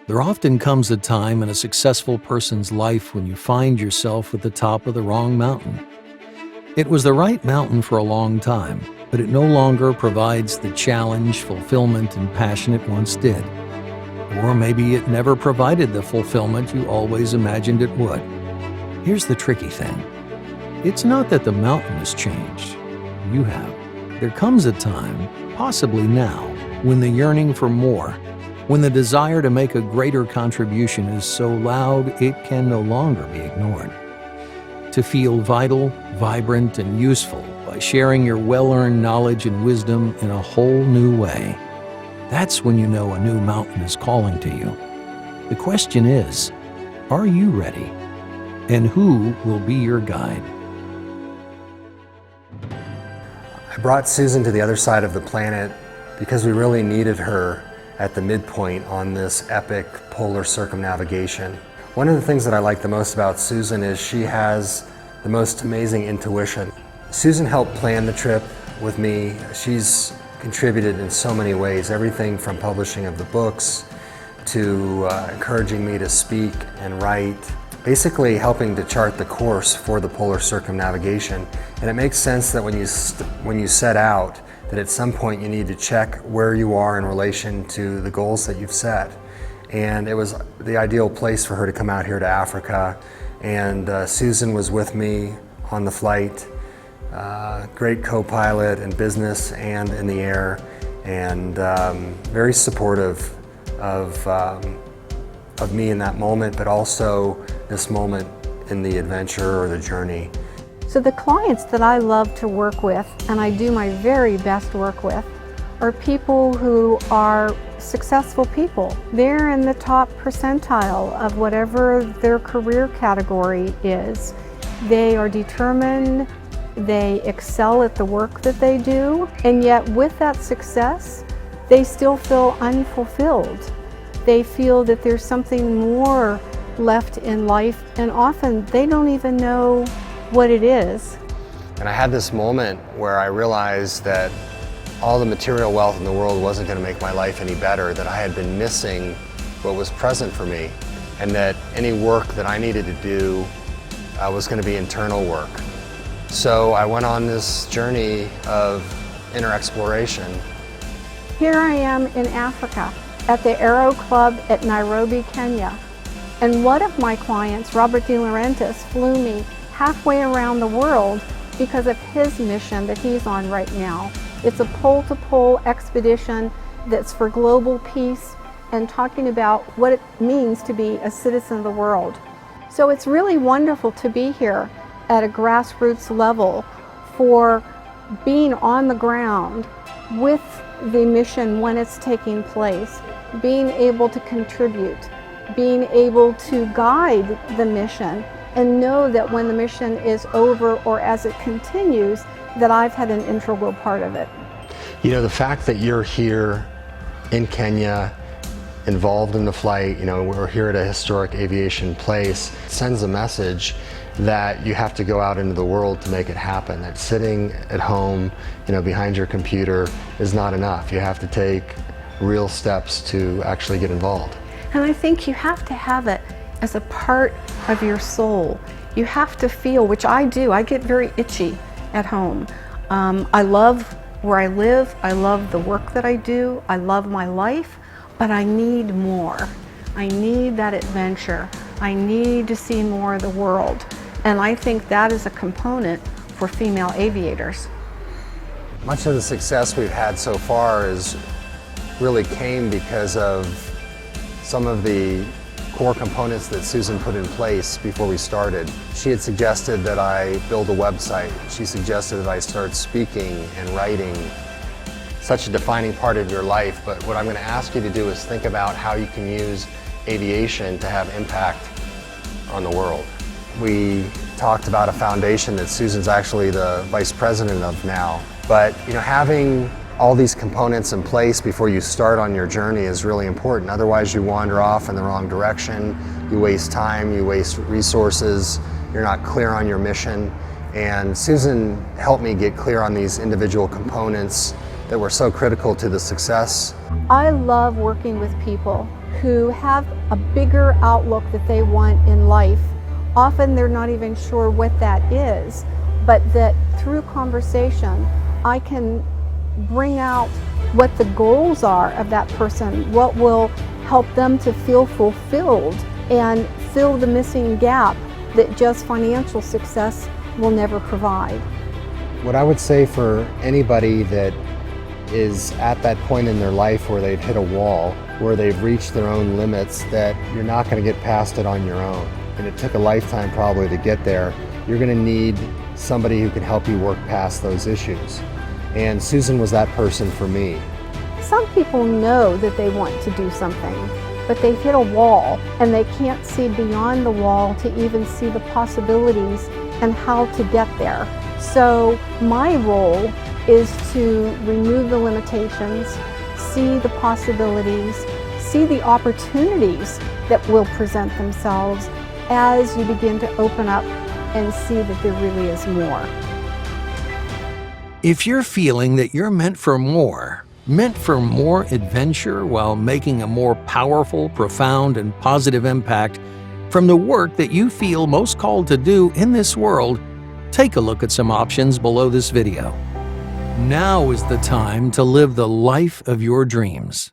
There often comes a time in a successful person's life when you find yourself at the top of the wrong mountain. It was the right mountain for a long time, but it no longer provides the challenge, fulfillment, and passion it once did. Or maybe it never provided the fulfillment you always imagined it would. Here's the tricky thing. It's not that the mountain has changed. You have. There comes a time, possibly now, when the yearning for more, when the desire to make a greater contribution is so loud it can no longer be ignored. To feel vital, vibrant, and useful by sharing your well-earned knowledge and wisdom in a whole new way. That's when you know a new mountain is calling to you. The question is, are you ready? And who will be your guide? I brought Susan to the other side of the planet because we really needed her at the midpoint on this epic polar circumnavigation. One of the things that I like the most about Susan is she has the most amazing intuition. Susan helped plan the trip with me. She's contributed in so many ways, everything from publishing of the books to encouraging me to speak and write, basically helping to chart the course for the polar circumnavigation. And it makes sense that when you set out, that at some point you need to check where you are in relation to the goals that you've set. And it was the ideal place for her to come out here to Africa. And Susan was with me on the flight, great co-pilot in business and in the air, and very supportive of me in that moment, but also this moment in the adventure or the journey. So the clients that I love to work with, and I do my very best work with, are people who are successful people. They're in the top percentile of whatever their career category is. They are determined, they excel at the work that they do, and yet with that success, they still feel unfulfilled. They feel that there's something more left in life, and often they don't even know what it is. And I had this moment where I realized that all the material wealth in the world wasn't going to make my life any better, that I had been missing what was present for me, and that any work that I needed to do was going to be internal work. So I went on this journey of inner exploration. Here I am in Africa at the Aero Club at Nairobi, Kenya. And one of my clients, Robert De Laurentiis, flew me halfway around the world because of his mission that he's on right now. It's a pole-to-pole expedition that's for global peace and talking about what it means to be a citizen of the world. So it's really wonderful to be here at a grassroots level for being on the ground with the mission when it's taking place, being able to contribute, being able to guide the mission, and know that when the mission is over or as it continues, that I've had an integral part of it. You know, the fact that you're here in Kenya, involved in the flight, you know, we're here at a historic aviation place, sends a message that you have to go out into the world to make it happen. That sitting at home, you know, behind your computer is not enough. You have to take real steps to actually get involved. And I think you have to have it as a part of your soul. You have to feel, which I do, I get very itchy at home. I love where I live, I love the work that I do, I love my life, but I need more. I need that adventure. I need to see more of the world. And I think that is a component for female aviators. Much of the success we've had so far really came because of some of the core components that Susan put in place before we started. She had suggested that I build a website. She suggested that I start speaking and writing. Such a defining part of your life, but what I'm going to ask you to do is think about how you can use aviation to have impact on the world. We talked about a foundation that Susan's actually the vice president of now, but you know, having all these components in place before you start on your journey is really important. Otherwise you wander off in the wrong direction, you waste time, you waste resources, you're not clear on your mission. And Susan helped me get clear on these individual components that were so critical to the success. I love working with people who have a bigger outlook that they want in life. Often they're not even sure what that is, but that through conversation, I can bring out what the goals are of that person, what will help them to feel fulfilled and fill the missing gap that just financial success will never provide. What I would say for anybody that is at that point in their life where they've hit a wall, where they've reached their own limits, that you're not going to get past it on your own. And it took a lifetime probably to get there. You're going to need somebody who can help you work past those issues. And Susan was that person for me. Some people know that they want to do something, but they've hit a wall and they can't see beyond the wall to even see the possibilities and how to get there. So my role is to remove the limitations, see the possibilities, see the opportunities that will present themselves as you begin to open up and see that there really is more. If you're feeling that you're meant for more adventure while making a more powerful, profound, and positive impact from the work that you feel most called to do in this world, take a look at some options below this video. Now is the time to live the life of your dreams.